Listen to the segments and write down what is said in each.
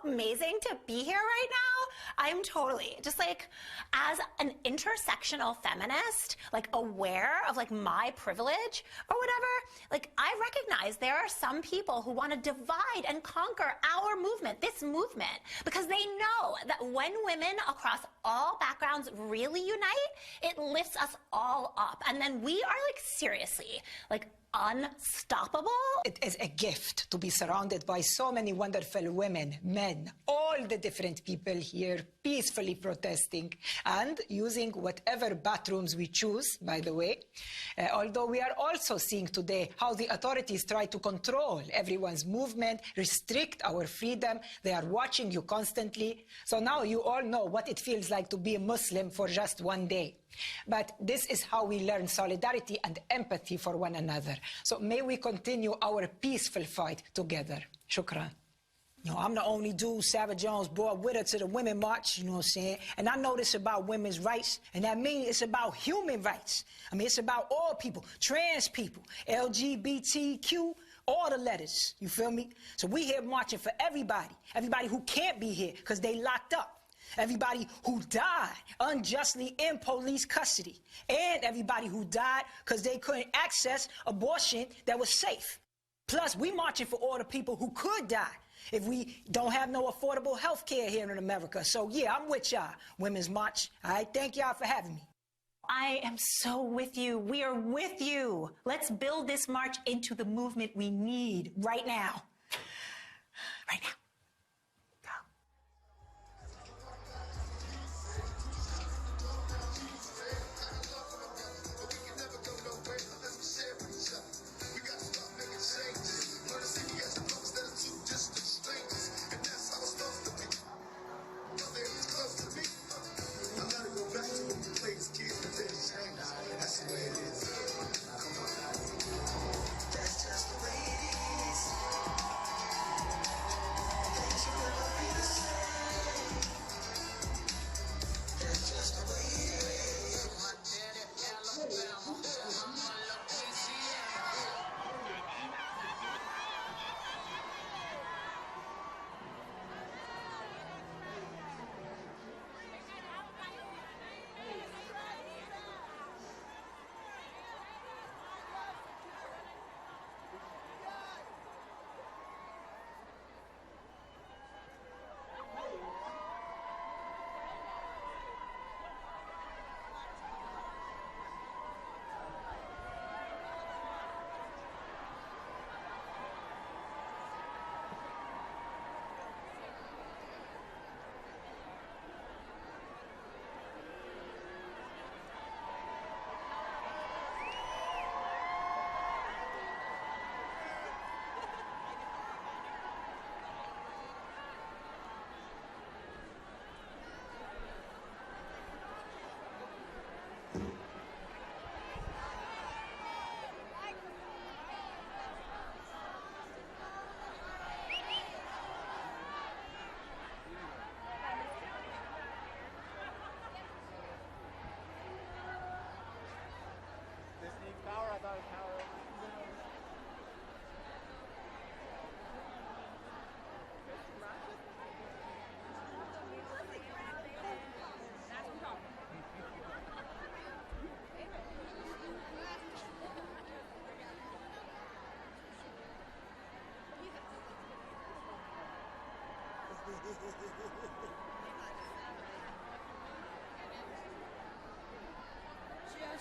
amazing to be here right now? I'm totally just like, as an intersectional feminist, like aware of like my privilege or whatever, like I recognize there are some people who want to divide and conquer our movement, this movement, because they know that when women across all backgrounds really unite, it lifts us all up. And then we are like seriously, like unstoppable. It is a gift to be surrounded by so many wonderful women, men, all the different people here peacefully protesting and using whatever bathrooms we choose, by the way. Although we are also seeing today how the authorities try to control everyone's movement, restrict our freedom. They are watching you constantly. So now you all know what it feels like to be a Muslim for just one day. But this is how we learn solidarity and empathy for one another. So may we continue our peaceful fight together. Shukran. You know, I'm the only dude Sarah Jones brought with her to the Women March, you know what I'm saying? And I know this about women's rights, and that means it's about human rights. I mean, it's about all people, trans people, LGBTQ, all the letters, you feel me? So we here marching for everybody who can't be here because they locked up. Everybody who died unjustly in police custody, and everybody who died because they couldn't access abortion that was safe. Plus, we marching for all the people who could die if we don't have no affordable health care here in America. So yeah, I'm with y'all, Women's March. All right, thank y'all for having me. I am so with you. We are with you. Let's build this march into the movement we need right now. Right now.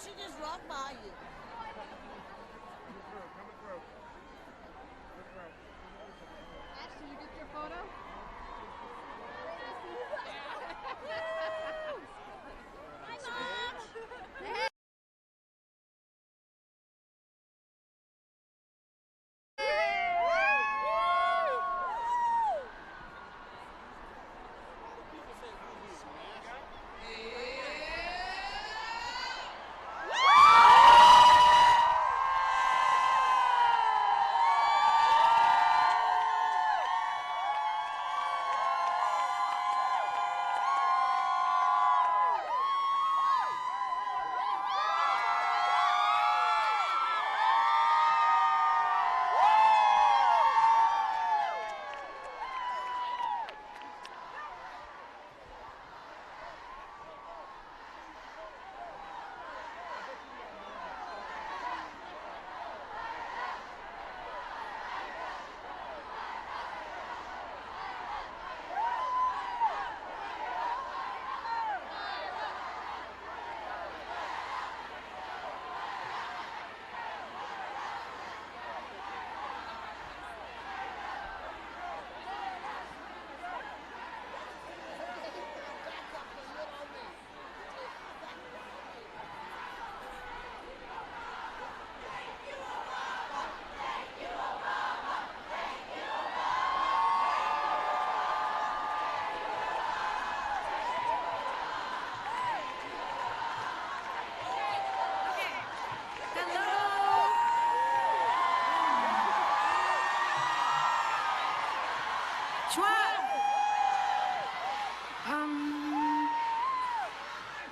She just rocked by you. Coming through. Ashton, you get your photo? Hi, Mom! Hey!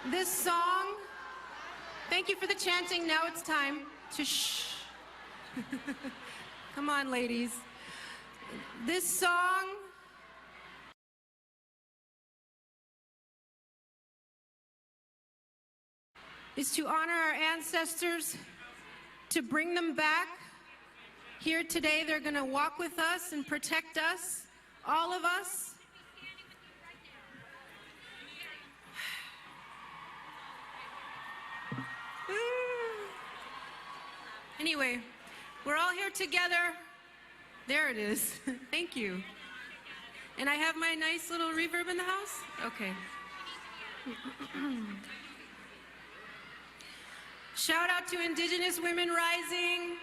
This song, thank you for the chanting. Now it's time to shh. Come on, ladies. This song is to honor our ancestors, to bring them back. Here today, they're going to walk with us and protect us, all of us. Anyway, we're all here together. There it is. Thank you. And I have my nice little reverb in the house? Okay. Shout out to Indigenous Women Rising.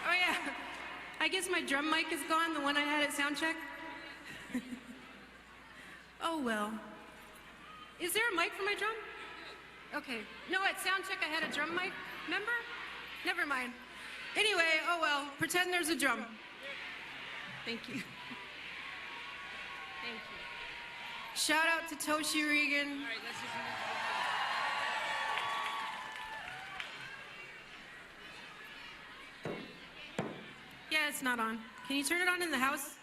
Oh yeah, I guess my drum mic is gone, the one I had at soundcheck. Oh well. Is there a mic for my drum? Okay. No, at soundcheck I had a drum mic. Remember? Never mind. Anyway, oh well. Pretend there's a drum. Thank you. Thank you. Shout out to Toshi Regan. All right, let's just yeah, it's not on. Can you turn it on in the house?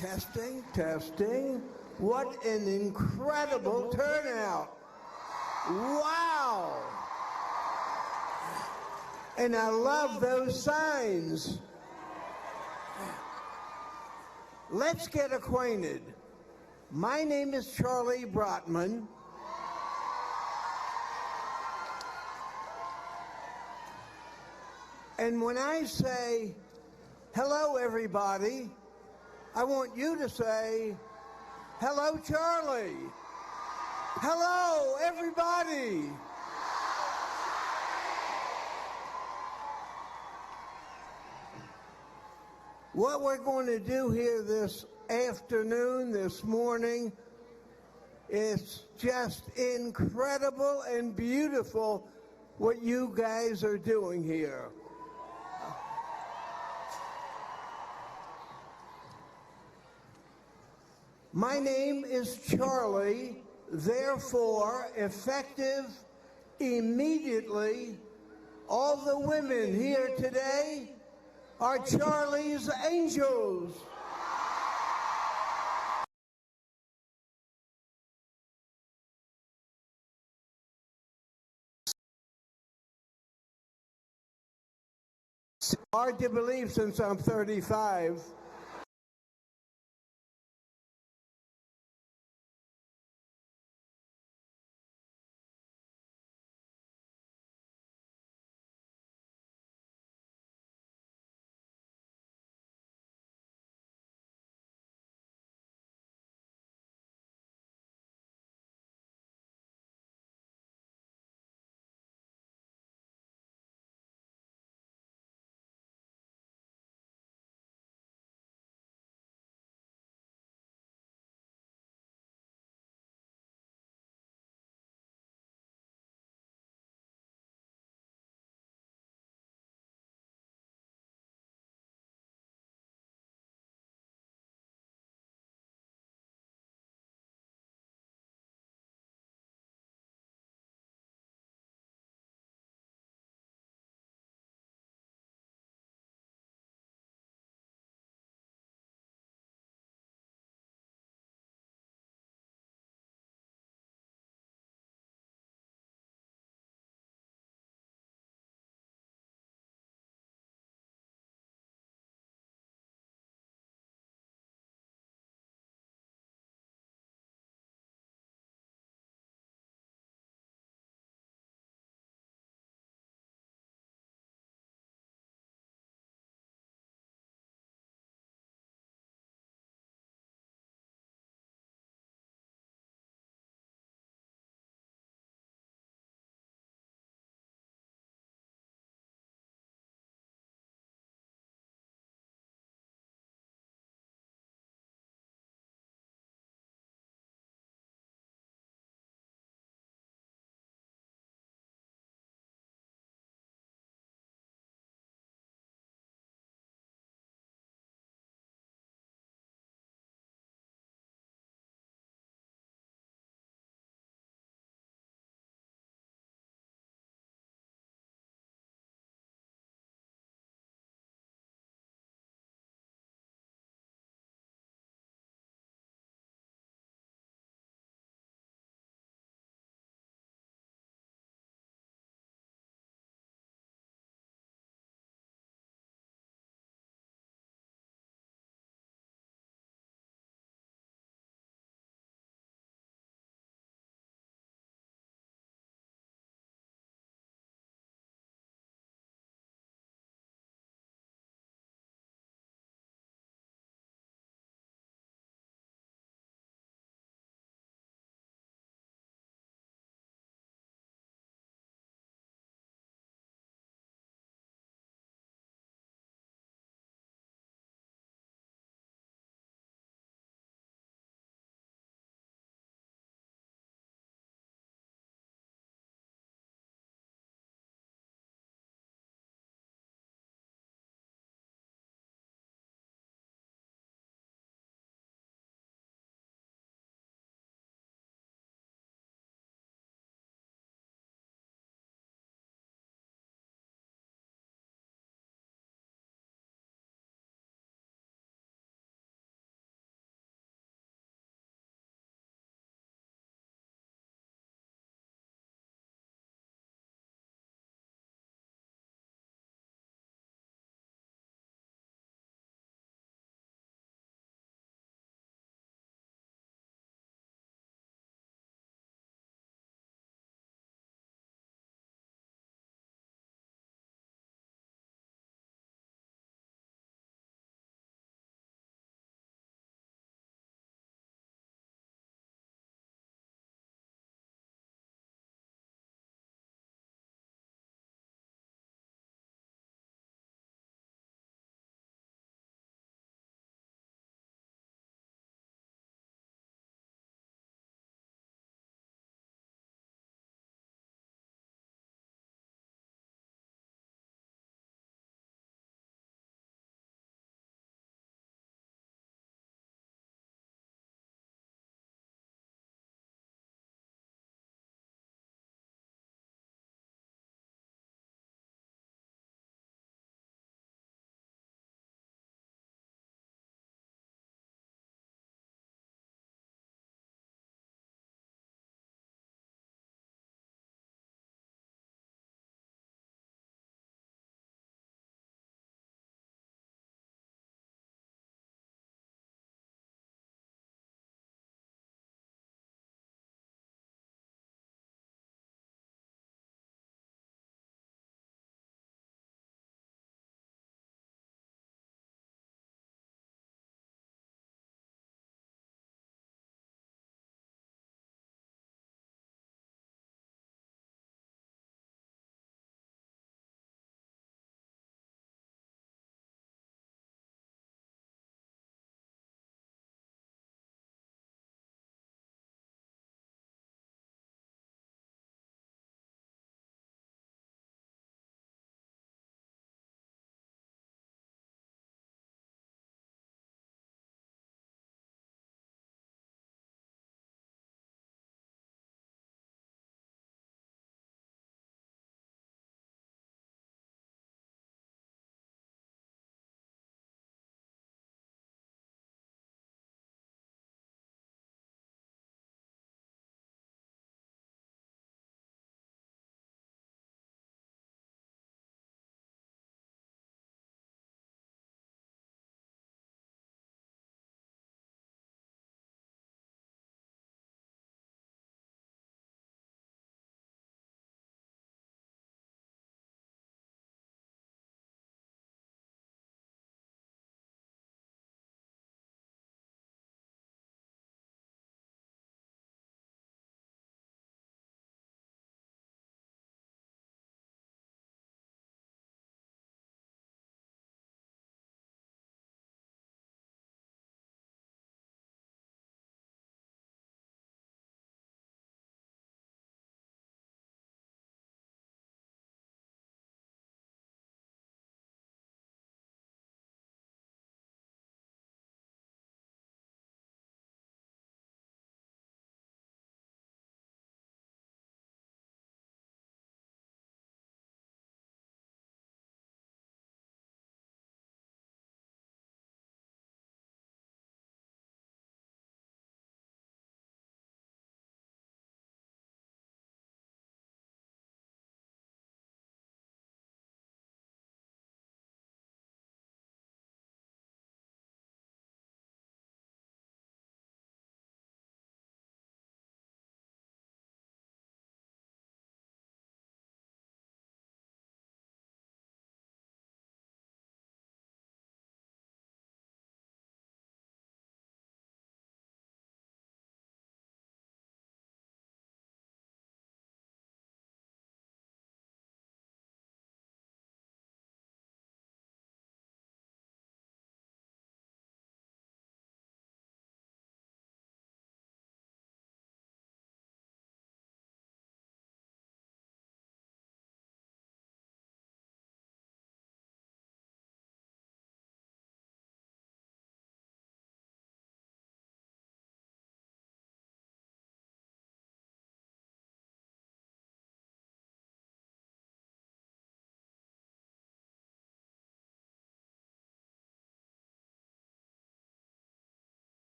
Testing, testing. What an incredible turnout. Wow. And I love those signs. Let's get acquainted. My name is Charlie Brotman. And when I say, hello, everybody, I want you to say, hello, Charlie. Hello, everybody. What we're going to do here this afternoon, this morning, is just incredible and beautiful what you guys are doing here. My name is Charlie, therefore, effective immediately, all the women here today are Charlie's angels. Hard to believe since I'm 35.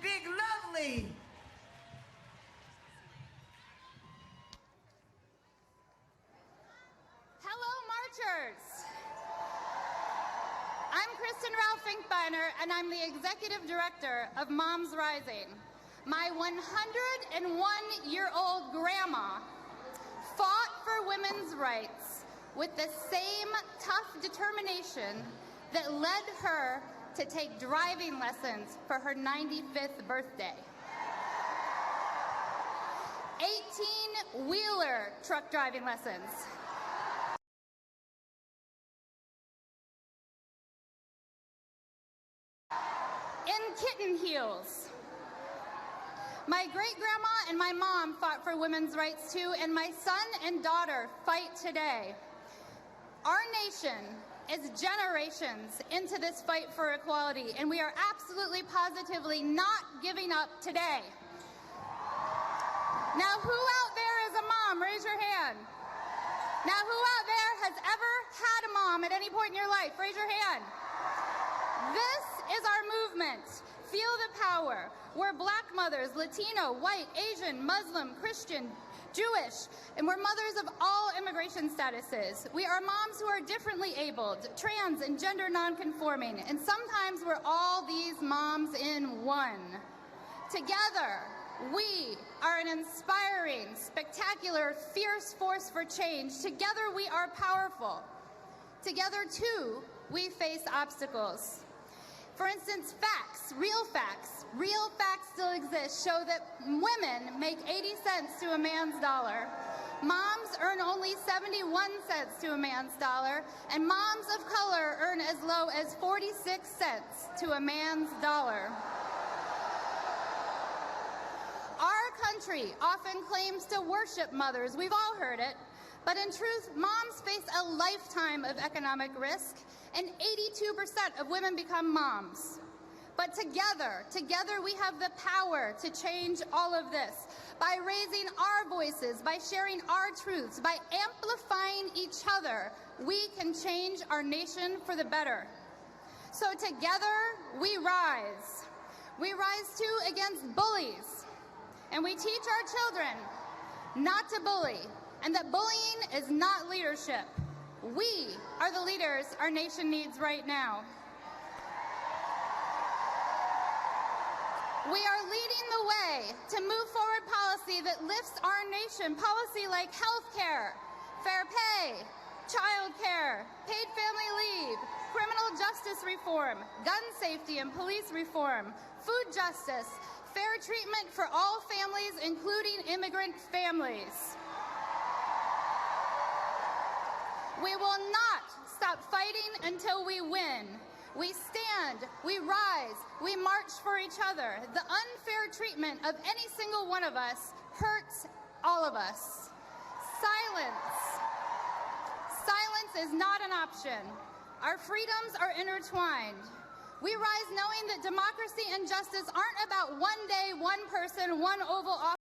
Big Lovely. Hello, marchers. I'm Kristen Ralph Finkbeiner, and I'm the executive director of Moms Rising. My 101-year-old grandma fought for women's rights with the same tough determination that led her to take driving lessons for her 95th birthday. 18-wheeler truck driving lessons. In kitten heels. My great-grandma and my mom fought for women's rights too, and my son and daughter fight today. Our nation is generations into this fight for equality, and we are absolutely positively not giving up today. Now, who out there is a mom? Raise your hand. Now, who out there has ever had a mom at any point in your life? Raise your hand. This is our movement. Feel the power. We're Black mothers, Latino, white, Asian, Muslim, Christian, Jewish, and we're mothers of all immigration statuses. We are moms who are differently abled, trans and gender nonconforming, and sometimes we're all these moms in one. Together, we are an inspiring, spectacular, fierce force for change. Together, we are powerful. Together, too, we face obstacles. For instance, real facts still exist, show that women make 80 cents to a man's dollar. Moms earn only 71 cents to a man's dollar, and moms of color earn as low as 46 cents to a man's dollar. Our country often claims to worship mothers. We've all heard it. But in truth, moms face a lifetime of economic risk, and 82% of women become moms. But together we have the power to change all of this by raising our voices, by sharing our truths, by amplifying each other. We can change our nation for the better. So together we rise. We rise too against bullies, and we teach our children not to bully, and that bullying is not leadership. We are the leaders our nation needs right now. We are leading the way to move forward policy that lifts our nation, policy like health care, fair pay, child care, paid family leave, criminal justice reform, gun safety and police reform, food justice, fair treatment for all families, including immigrant families. We will not stop fighting until we win. We stand, we rise, we march for each other. The unfair treatment of any single one of us hurts all of us. Silence is not an option. Our freedoms are intertwined. We rise knowing that democracy and justice aren't about one day, one person, one Oval Office.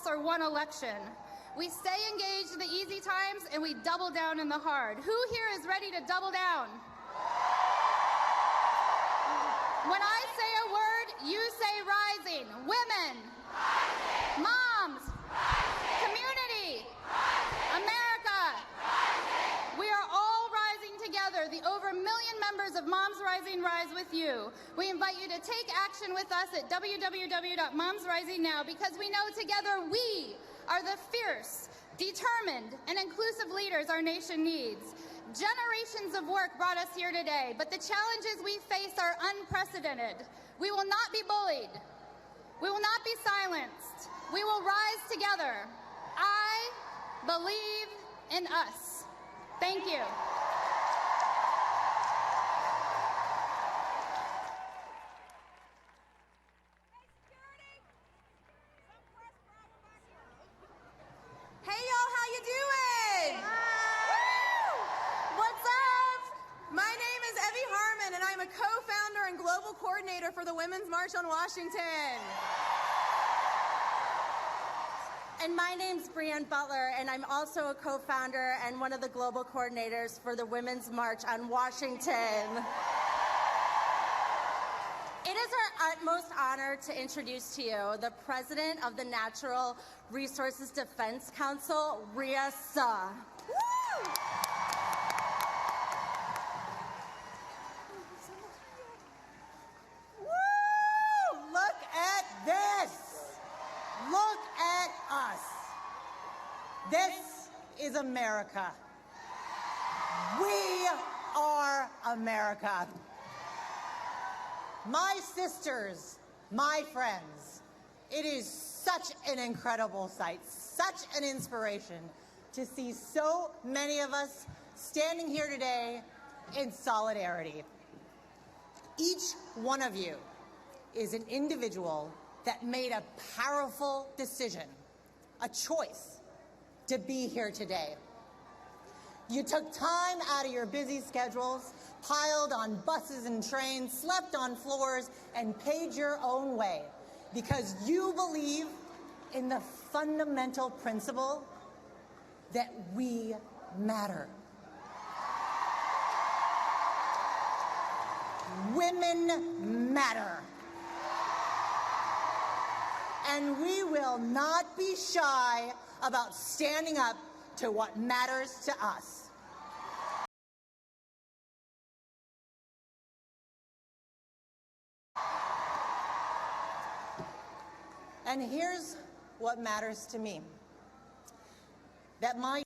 Or one election. We stay engaged in the easy times and we double down in the hard. Who here is ready to double down? When I say a word, you say rising. Women. Rising. Moms. Rising. Community. Rising. America. Rising. We are all rising together. The over 1 million members of Moms Rising rise with you. We invite you to take action with us at www.momsrisingnow, because we know together we are the fierce, determined, and inclusive leaders our nation needs. Generations of work brought us here today, but the challenges we face are unprecedented. We will not be bullied. We will not be silenced. We will rise together. I believe in us. Thank you. Hey y'all, how you doing? What's up? My name is Evie Harmon, and I'm a co-founder and global coordinator for the Women's March on Washington. And my name's Brianne Butler, and I'm also a co-founder and one of the global coordinators for the Women's March on Washington. It is our utmost honor to introduce to you the President of the Natural Resources Defense Council, Rhea Suh. Woo! Woo! Look at this! Look at us. This is America. We are America. My sisters, my friends, it is such an incredible sight, such an inspiration to see so many of us standing here today in solidarity. Each one of you is an individual that made a powerful decision, a choice to be here today. You took time out of your busy schedules, piled on buses and trains, slept on floors, and paid your own way because you believe in the fundamental principle that we matter. Women matter. And we will not be shy about standing up to what matters to us. And here's what matters to me. That my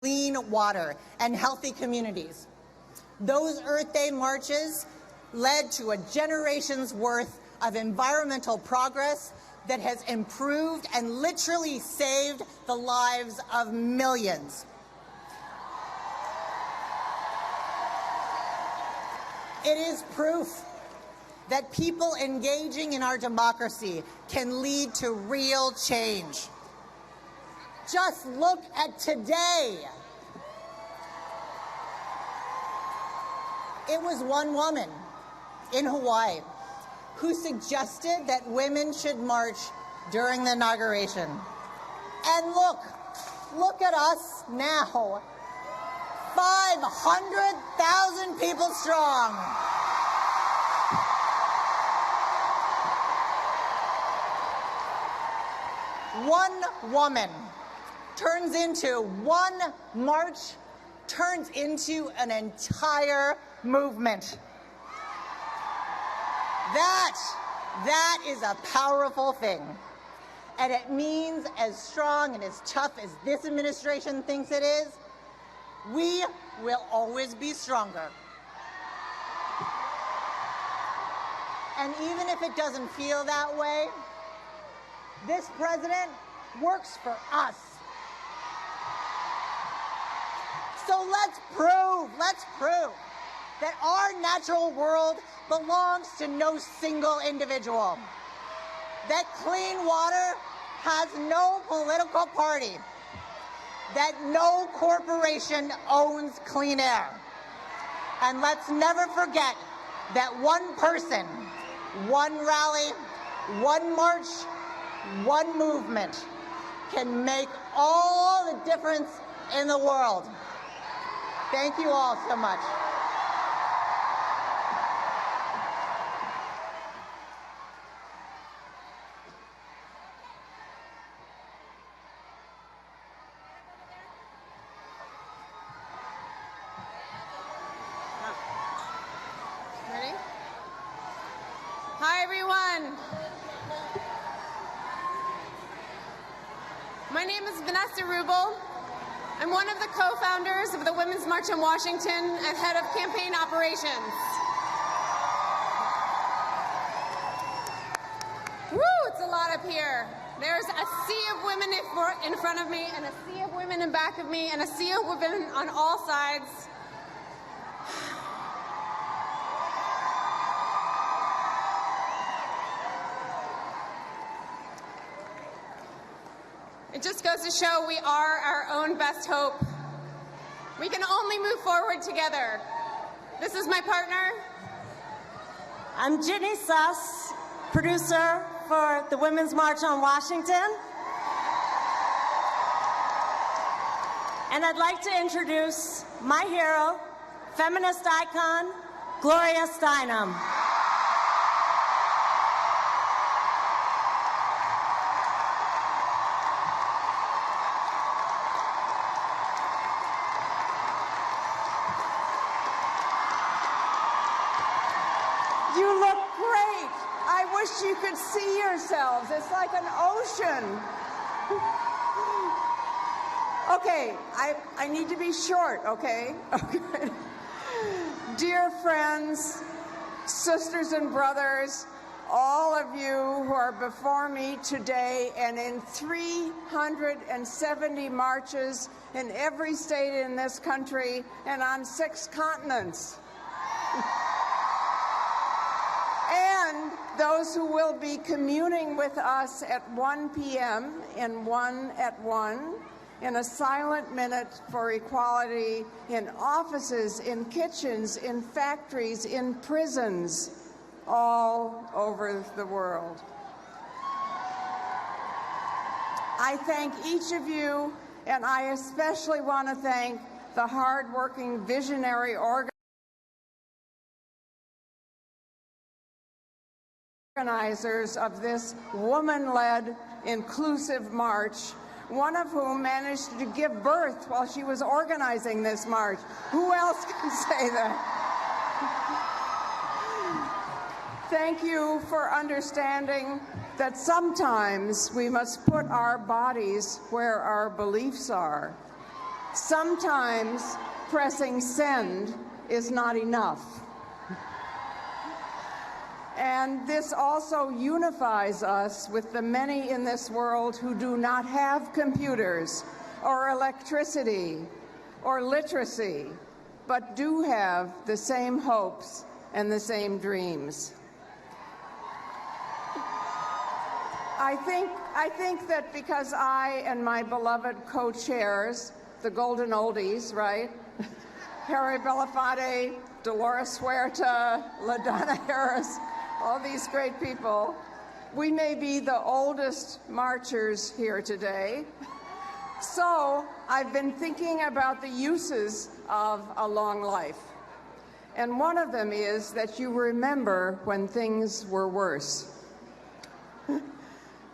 clean water and healthy communities. Those Earth Day marches led to a generation's worth of environmental progress that has improved and literally saved the lives of millions. It is proof that people engaging in our democracy can lead to real change. Just look at today. It was one woman in Hawaii who suggested that women should march during the inauguration. And look at us now. 500,000 people strong. One woman one march turns into an entire movement. That is a powerful thing. And it means, as strong and as tough as this administration thinks it is, we will always be stronger. And even if it doesn't feel that way, this president works for us. So let's prove that our natural world belongs to no single individual. That clean water has no political party. That no corporation owns clean air. And let's never forget that one person, one rally, one march, one movement can make all the difference in the world. Thank you all so much. Ready? Hi, everyone. My name is Vanessa Rubel. I'm one of the co-founders of the Women's March on Washington and head of campaign operations. Woo, it's a lot up here. There's a sea of women in front of me and a sea of women in back of me and a sea of women on all sides. It just goes to show we are our own best hope. We can only move forward together. This is my partner. I'm Jitney Suss, producer for the Women's March on Washington. And I'd like to introduce my hero, feminist icon, Gloria Steinem. You look great. I wish you could see yourselves. It's like an ocean. Okay, I need to be short, okay? Okay. Dear friends, sisters and brothers, all of you who are before me today and in 370 marches in every state in this country and on 6 continents. And those who will be communing with us at 1 p.m. and 1 at 1 in a silent minute for equality in offices, in kitchens, in factories, in prisons, all over the world. I thank each of you, and I especially want to thank the hardworking, visionary organizers of this woman-led, inclusive march, one of whom managed to give birth while she was organizing this march. Who else can say that? Thank you for understanding that sometimes we must put our bodies where our beliefs are. Sometimes pressing send is not enough. And this also unifies us with the many in this world who do not have computers or electricity or literacy, but do have the same hopes and the same dreams. I think that because I and my beloved co-chairs, the Golden Oldies, right? Harry Belafonte, Dolores Huerta, LaDonna Harris, all these great people, we may be the oldest marchers here today. So I've been thinking about the uses of a long life. And one of them is that you remember when things were worse.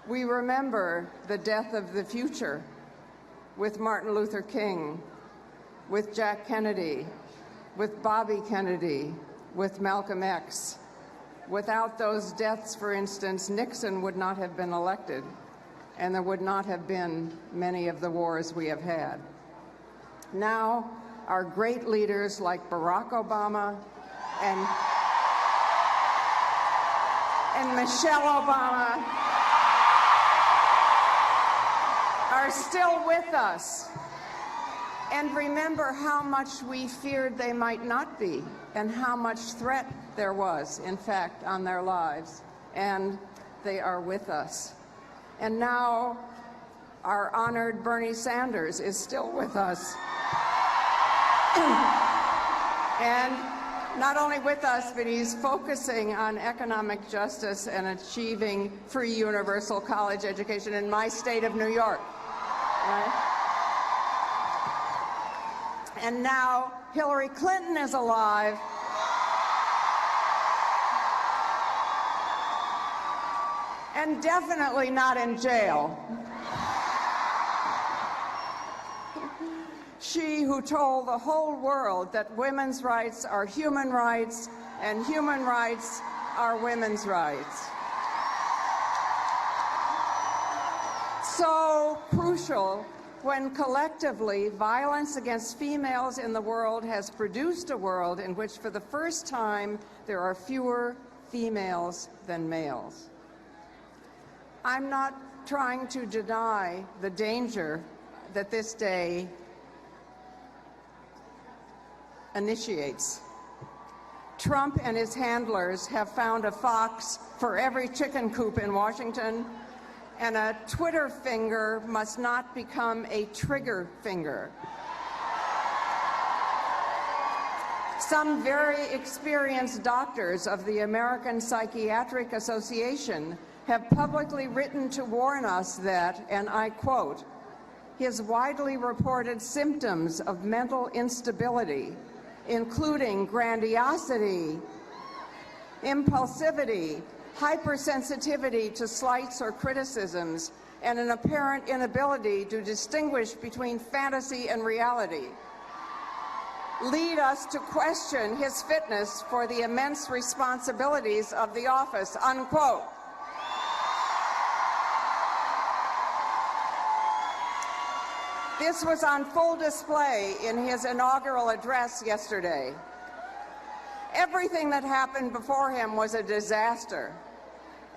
We remember the death of the future with Martin Luther King, with Jack Kennedy, with Bobby Kennedy, with Malcolm X. Without those deaths, for instance, Nixon would not have been elected, and there would not have been many of the wars we have had. Now, our great leaders like Barack Obama and Michelle Obama are still with us. And remember how much we feared they might not be, and how much threat there was, in fact, on their lives. And they are with us. And now our honored Bernie Sanders is still with us. And not only with us, but he's focusing on economic justice and achieving free universal college education in my state of New York. Right? And now Hillary Clinton is alive. And definitely not in jail. She who told the whole world that women's rights are human rights and human rights are women's rights. So crucial when collectively violence against females in the world has produced a world in which for the first time there are fewer females than males. I'm not trying to deny the danger that this day initiates. Trump and his handlers have found a fox for every chicken coop in Washington, and a Twitter finger must not become a trigger finger. Some very experienced doctors of the American Psychiatric Association have publicly written to warn us that, and I quote, his widely reported symptoms of mental instability, including grandiosity, impulsivity, hypersensitivity to slights or criticisms, and an apparent inability to distinguish between fantasy and reality, lead us to question his fitness for the immense responsibilities of the office, unquote. This was on full display in his inaugural address yesterday. Everything that happened before him was a disaster,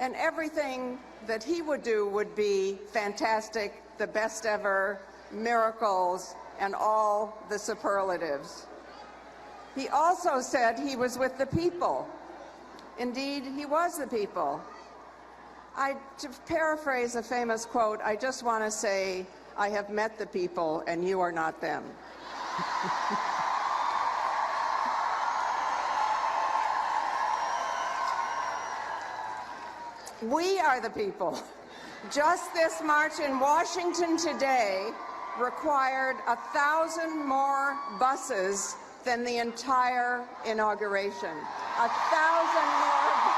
and everything that he would do would be fantastic, the best ever, miracles, and all the superlatives. He also said he was with the people. Indeed, he was the people. To paraphrase a famous quote, I just want to say, I have met the people, and you are not them. We are the people. Just this march in Washington today required 1,000 more buses than the entire inauguration. 1,000 more.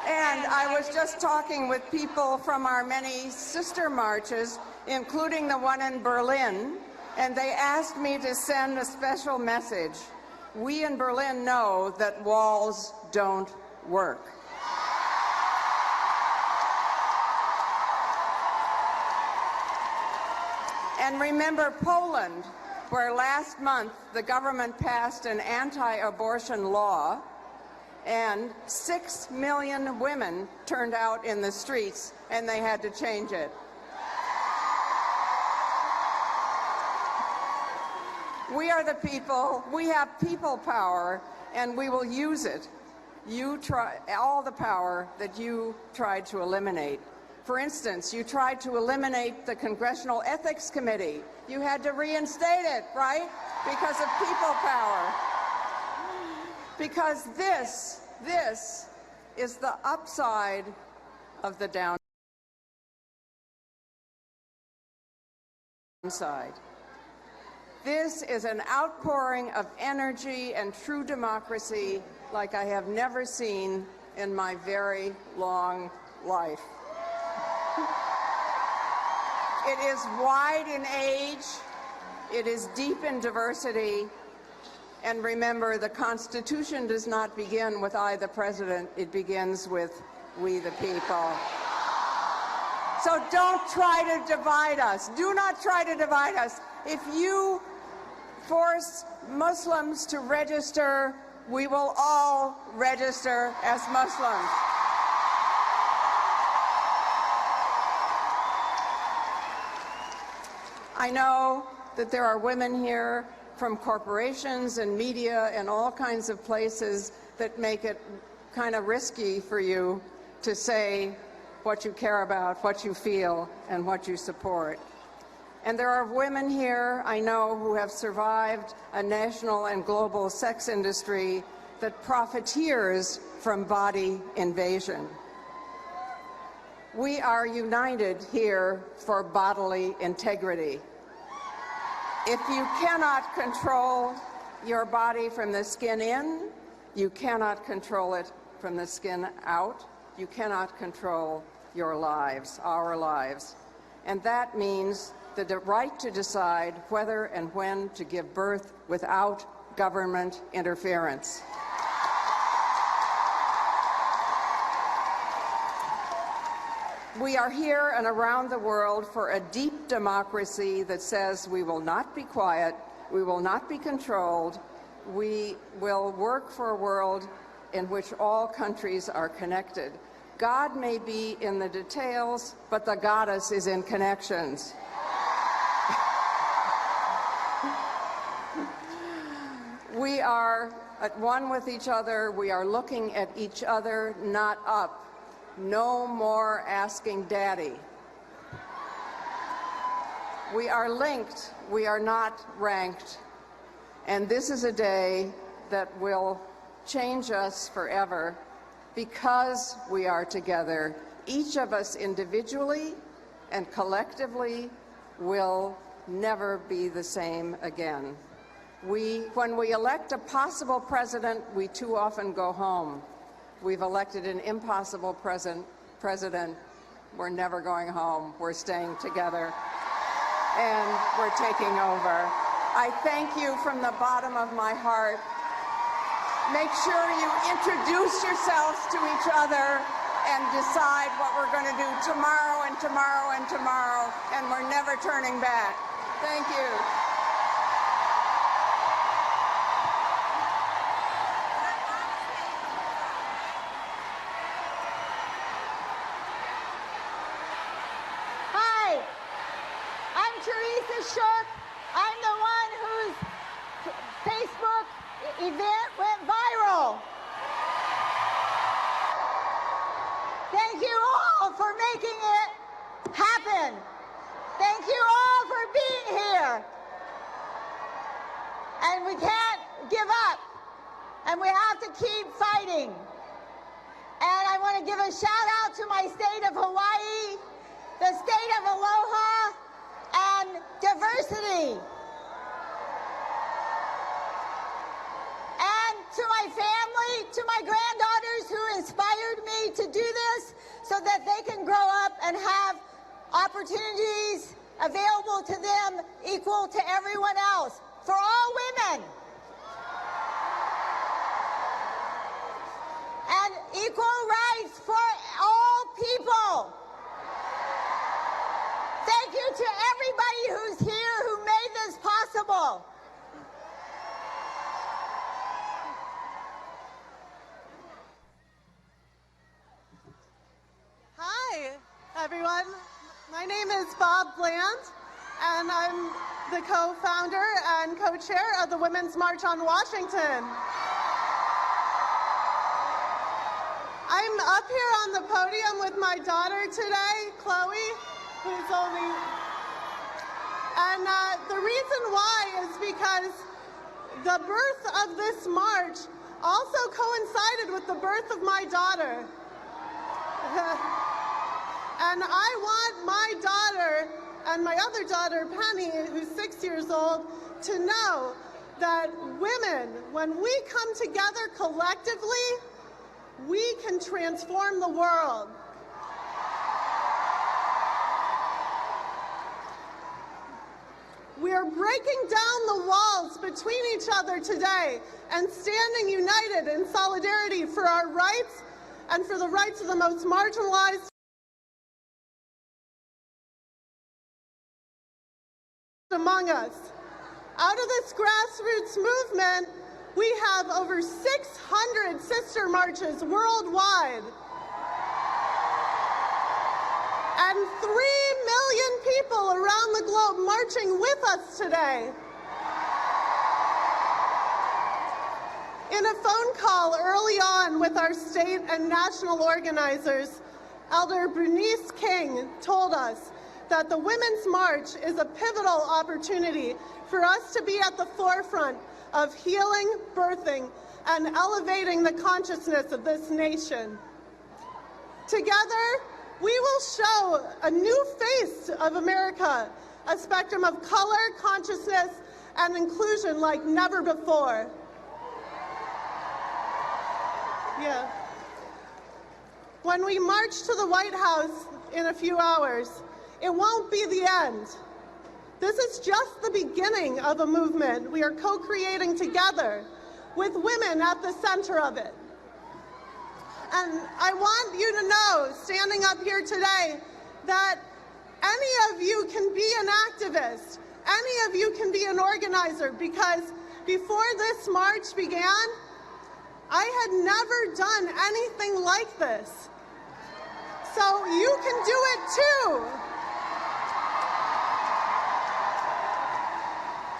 And I was just talking with people from our many sister marches, including the one in Berlin, and they asked me to send a special message. We in Berlin know that walls don't work. And remember Poland. where last month the government passed an anti-abortion law and 6 million women turned out in the streets and they had to change it. We are the people, we have people power, and we will use it. You try all the power that you tried to eliminate. For instance, you tried to eliminate the Congressional Ethics Committee. You had to reinstate it, right? Because of people power. Because this is the upside of the downside. This is an outpouring of energy and true democracy like I have never seen in my very long life. It is wide in age, it is deep in diversity, and remember, the Constitution does not begin with I, the President, it begins with we, the people. So don't try to divide us. Do not try to divide us. If you force Muslims to register, we will all register as Muslims. I know that there are women here from corporations and media and all kinds of places that make it kind of risky for you to say what you care about, what you feel, and what you support. And there are women here, I know, who have survived a national and global sex industry that profiteers from body invasion. We are united here for bodily integrity. If you cannot control your body from the skin in, you cannot control it from the skin out. You cannot control your lives, our lives. And that means the right to decide whether and when to give birth without government interference. We are here and around the world for a deep democracy that says we will not be quiet, we will not be controlled, we will work for a world in which all countries are connected. God may be in the details, but the goddess is in connections. We are at one with each other. We are looking at each other, not up. No more asking daddy. We are linked. We are not ranked. And this is a day that will change us forever because we are together. Each of us individually and collectively will never be the same again. When we elect a possible president, we too often go home. We've elected an impossible president. We're never going home. We're staying together, and we're taking over. I thank you from the bottom of my heart. Make sure you introduce yourselves to each other and decide what we're going to do tomorrow and tomorrow and tomorrow, and we're never turning back. Thank you. Shook. I'm the one whose Facebook event went viral. Thank you all for making it happen. Thank you all for being here. And we can't give up. And we have to keep fighting. And I want to give a shout out to my state of Hawaii, the state of Aloha, and diversity. And to my family, to my granddaughters who inspired me to do this so that they can grow up and have opportunities available to them equal to everyone else, for all women. And equal rights for all people. Thank you to everybody who's here who made this possible. everyone. My name is Bob Bland, and I'm the co-founder and co-chair of the Women's March on Washington. I'm up here on the podium with my daughter today, Chloe, who's only... And the reason why is because the birth of this march also coincided with the birth of my daughter. And I want my daughter and my other daughter, Penny, who's 6 years old, to know that women, when we come together collectively, we can transform the world. We are breaking down the walls between each other today and standing united in solidarity for our rights and for the rights of the most marginalized among us. Out of this grassroots movement, we have over 600 sister marches worldwide. And 3 million people around the globe marching with us today. In a phone call early on with our state and national organizers, Elder Bernice King told us that the Women's March is a pivotal opportunity for us to be at the forefront of healing, birthing, and elevating the consciousness of this nation. Together, we will show a new face of America, a spectrum of color, consciousness, and inclusion like never before. Yeah. When we march to the White House in a few hours, it won't be the end. This is just the beginning of a movement we are co-creating together with women at the center of it. And I want you to know, standing up here today, that any of you can be an activist, any of you can be an organizer, because before this march began, I had never done anything like this. So you can do it too.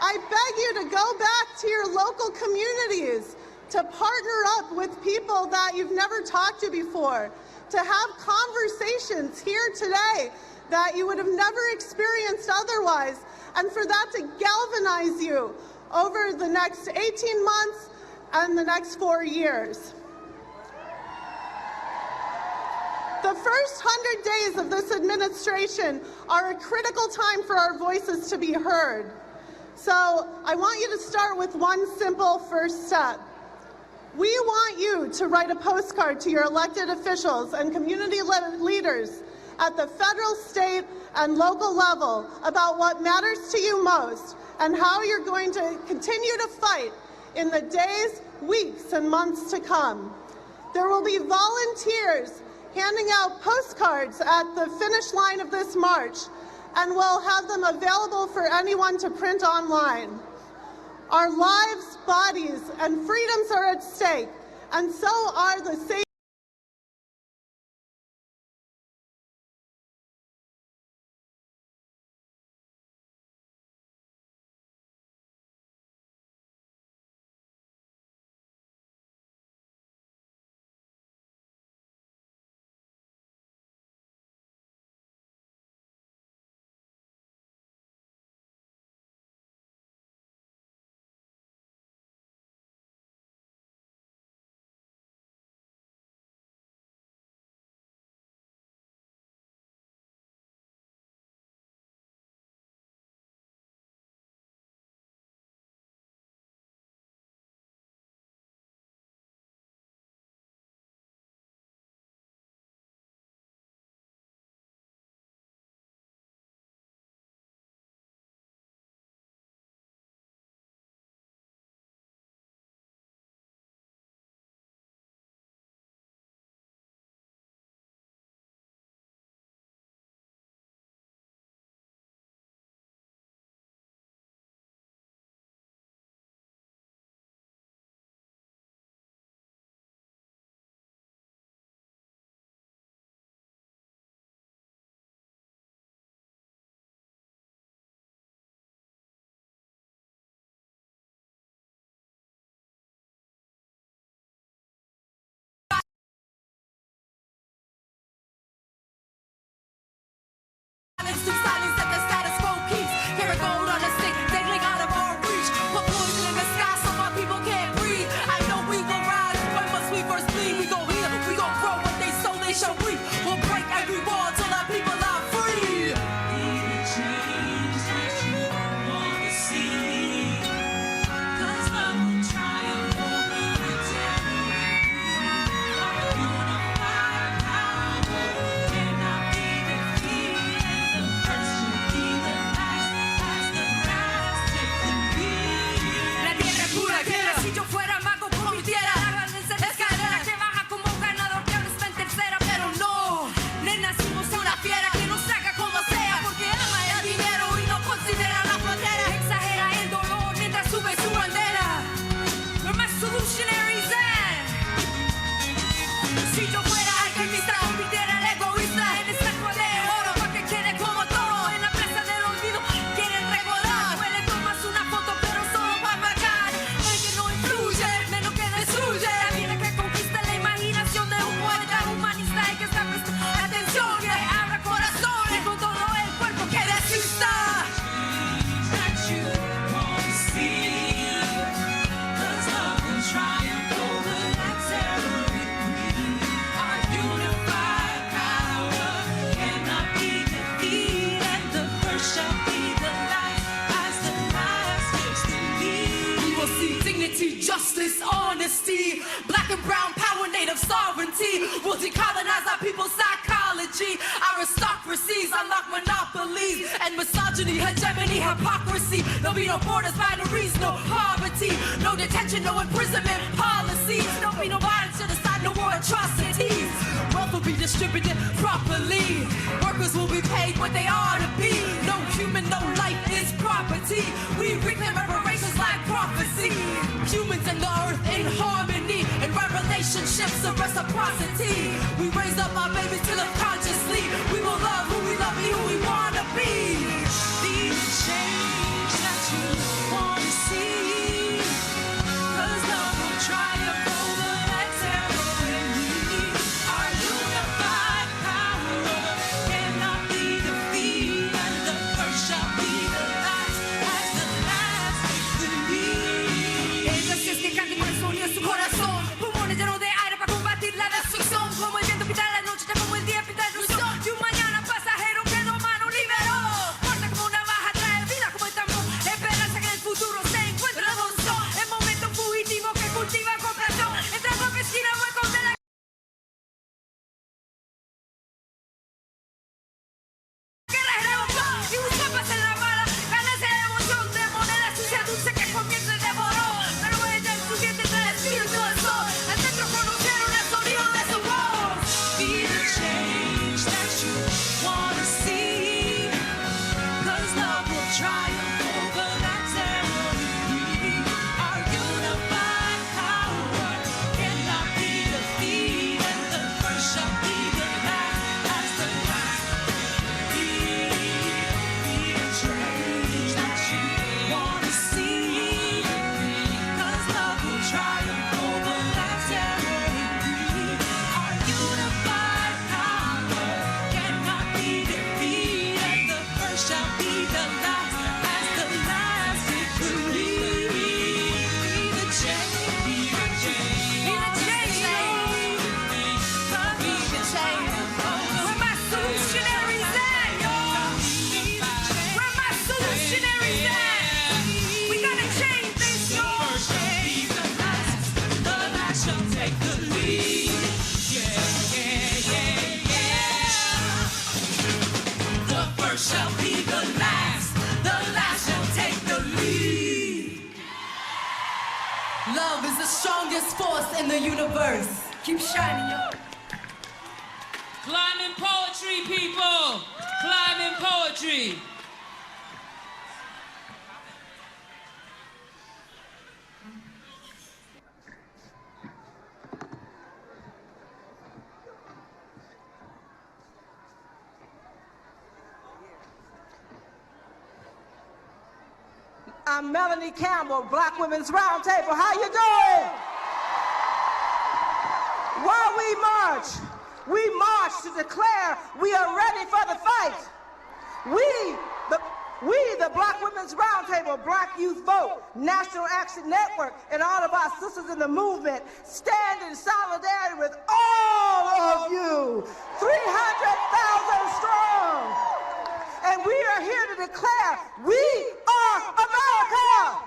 I beg you to go back to your local communities, to partner up with people that you've never talked to before, to have conversations here today that you would have never experienced otherwise, and for that to galvanize you over the next 18 months and the next 4 years. The first 100 days of this administration are a critical time for our voices to be heard. So I want you to start with one simple first step. We want you to write a postcard to your elected officials and community leaders at the federal, state, and local level about what matters to you most and how you're going to continue to fight in the days, weeks, and months to come. There will be volunteers handing out postcards at the finish line of this march, and we'll have them available for anyone to print online. Our lives, bodies, and freedoms are at stake, and so are the safety dignity, justice, honesty. Black and brown power, native sovereignty. We'll decolonize our people's psychology. Aristocracies unlock monopolies and misogyny, hegemony, hypocrisy. There'll be no borders, binaries, no poverty, no detention, no imprisonment policies. There'll be no violence to the side, no more atrocities. Wealth will be distributed properly. Workers will be paid what they ought to be. No human, no life is property. We reclaim reparations like prophecy. Humans and the earth in harmony, and right relationships of reciprocity. We raise up our babies to live consciously. We will love who we love, be who we wanna be. Be the change that you wanna see. 'Cause love will triumph over that terror in me. Our unified power cannot be defeated, and the first shall be the last, as the last victory. Ella es que canta con el sonido de su corazón, pulmones llenos de aire para combatir la destrucción. Como el viento pinta la noche, como el día pinta el ilusión. Y un mañana pasajero que no mano liberó. Fuerte como una baja, trae vida como el tambor. Esperanza que en el futuro se encuentre la evolución. El momento fugitivo que cultiva comprensión. Entre la esquina, hueco de la guerra es revolución. Y busca paz en la bala, ganarse la emoción de moneda sucia dulce que comienza y devoró. Pero ella en su vientre trae el espíritu del sol. Al centro conocieron el sonido de su voz. Be the change that you wanna see. 'Cause love will triumph over that terror in me. Our unified power cannot be defeated. The first shall be the last, as the last be the change that you wanna see. 'Cause love will triumph over that terror in me. Our unified power cannot be defeated. The first shall be the last, as the last victory. Be the change, be the change, be the change. Be the change. Where my solutionaries at, y'all? Where my solutionaries at? We gotta change this, y'all. The last shall take the lead. Yeah, yeah, yeah, yeah. The first shall be the last shall take the lead. Love is the strongest force in the universe. Keep shining, y'all. Climbing poetry, people! Climbing poetry! I'm Melanie Campbell, Black Women's Roundtable. How you doing? While we march to declare we are ready for the fight. We, the Black Women's Roundtable, Black Youth Vote, National Action Network, and all of our sisters in the movement stand in solidarity with all of you, 300,000 strong. And we are here to declare we are America.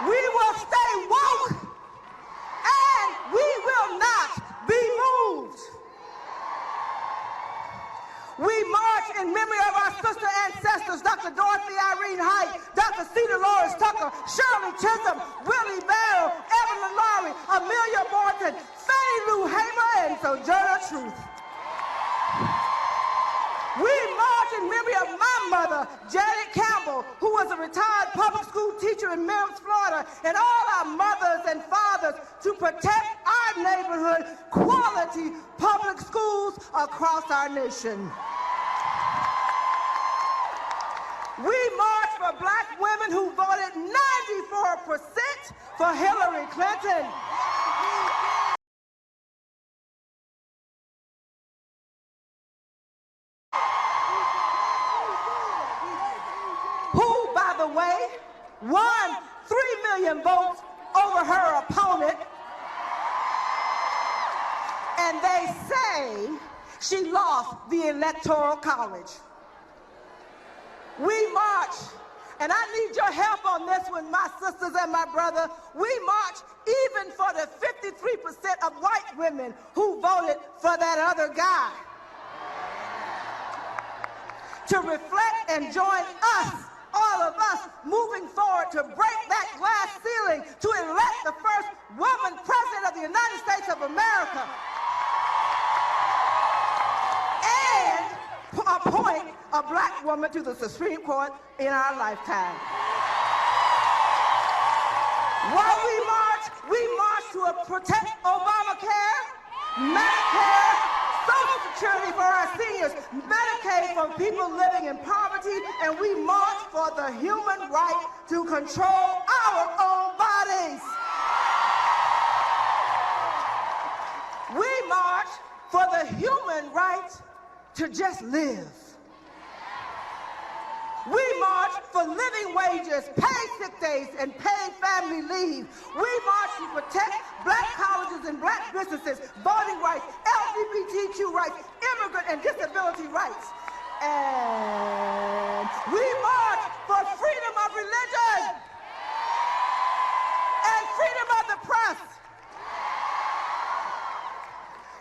We will stay woke and we will not be moved. We march in memory of our sister ancestors, Dr. Dorothy Irene Height, Dr. Cedar Lawrence Tucker, Shirley Chisholm, Willie Barrow, Evelyn Lowry, Amelia Morton, Fannie Lou Hamer, and Sojourner Truth. We march in memory of my mother, Janet Campbell, who was a retired public school teacher in Mills, Florida, and all our mothers and fathers to protect our neighborhood, quality public schools across our nation. We march for Black women who voted 94% for Hillary Clinton. Who, by the way, won 3 million votes over her opponent. And they say she lost the Electoral College. We march And I need your help on this one, my sisters and my brother. We march even for the 53% of white women who voted for that other guy. To reflect and join us, all of us, moving forward to break that glass ceiling, to elect the first woman president of the United States of America. And appoint a black woman to the Supreme Court in our lifetime. While we march to protect Obamacare, Medicare, Social Security for our seniors, Medicaid for people living in poverty, and we march for the human right to control our own bodies. We march for the human right to just live. We march for living wages, paid sick days, and paid family leave. We march to protect black colleges and black businesses, voting rights, LGBTQ rights, immigrant and disability rights. And we march for freedom of religion and freedom of the press.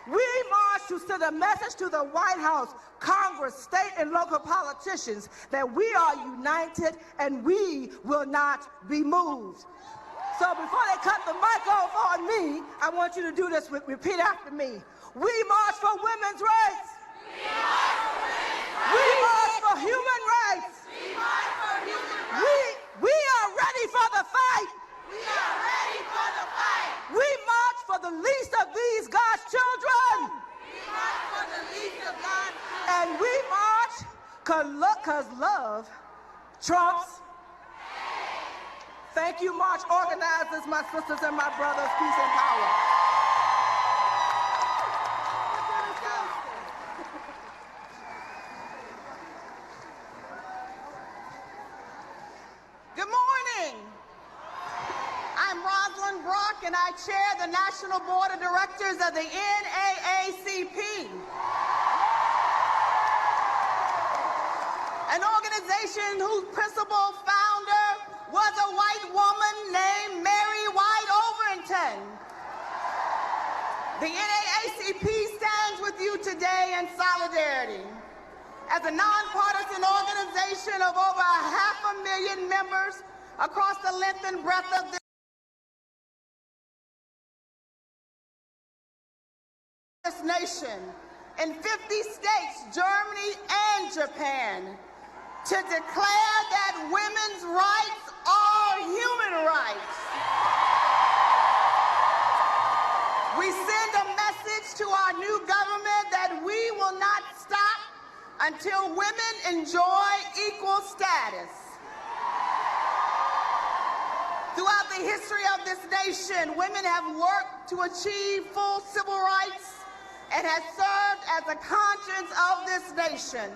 We march to send a message to the White House, Congress, state and local politicians that we are united and we will not be moved. So before they cut the mic off on me, I want you to do this, repeat after me. We march for women's rights. We march for human rights. We are ready for the fight. We march for the least of these God's children. And we march because love trumps. Thank you, march organizers, my sisters and my brothers. Peace and power. Good morning. I'm Rosalind Brock, and I chair the National Board of Directors of the NAACP, an organization whose principal founder was a white woman named Mary White Overington. The NAACP stands with you today in solidarity. As a nonpartisan organization of over 500,000 members across the length and breadth of this nation, in 50 states, Germany and Japan, to declare that women's rights are human rights. We send a message to our new government that we will not stop until women enjoy equal status. Throughout the history of this nation, women have worked to achieve full civil rights and has served as a conscience of this nation.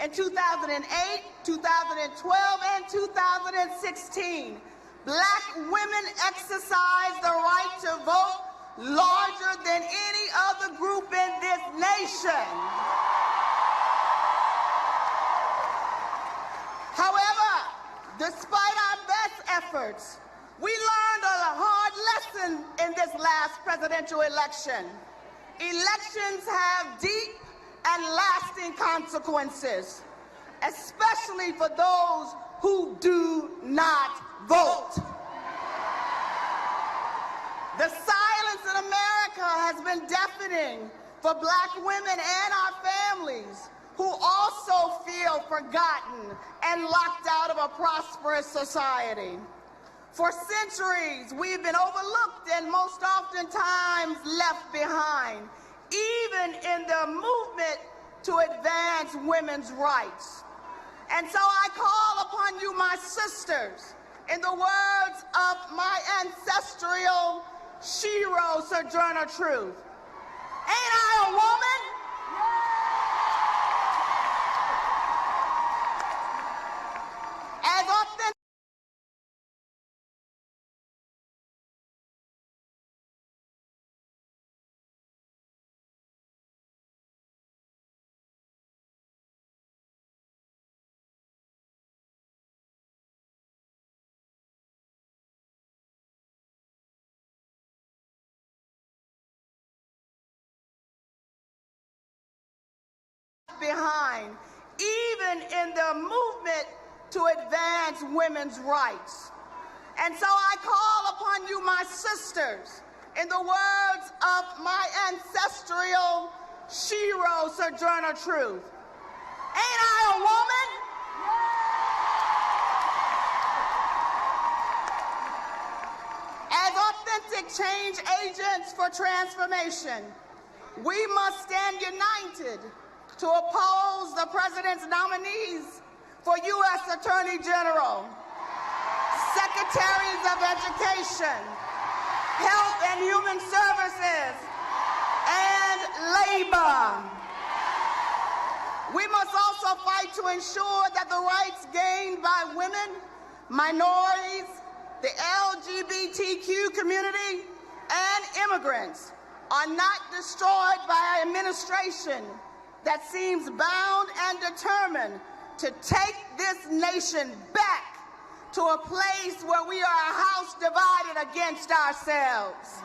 In 2008, 2012, and 2016, black women exercised the right to vote larger than any other group in this nation. However, despite our best efforts, we learned a hard lesson in this last presidential election. Elections have deep and lasting consequences, especially for those who do not vote. The silence in America has been deafening for black women and our families who also feel forgotten and locked out of a prosperous society. For centuries, we've been overlooked and most oftentimes left behind, even in the movement to advance women's rights. And so I call upon you, my sisters, in the words of my ancestral Shiro Sojourner Truth. Ain't I a woman? As often behind, even in the movement to advance women's rights. And so I call upon you, my sisters, in the words of my ancestral shero, Sojourner Truth. Ain't I a woman? As authentic change agents for transformation, we must stand united to oppose the president's nominees for U.S. Attorney General, Secretaries of Education, Health and Human Services, and Labor. We must also fight to ensure that the rights gained by women, minorities, the LGBTQ community, and immigrants are not destroyed by an administration that seems bound and determined to take this nation back to a place where we are a house divided against ourselves.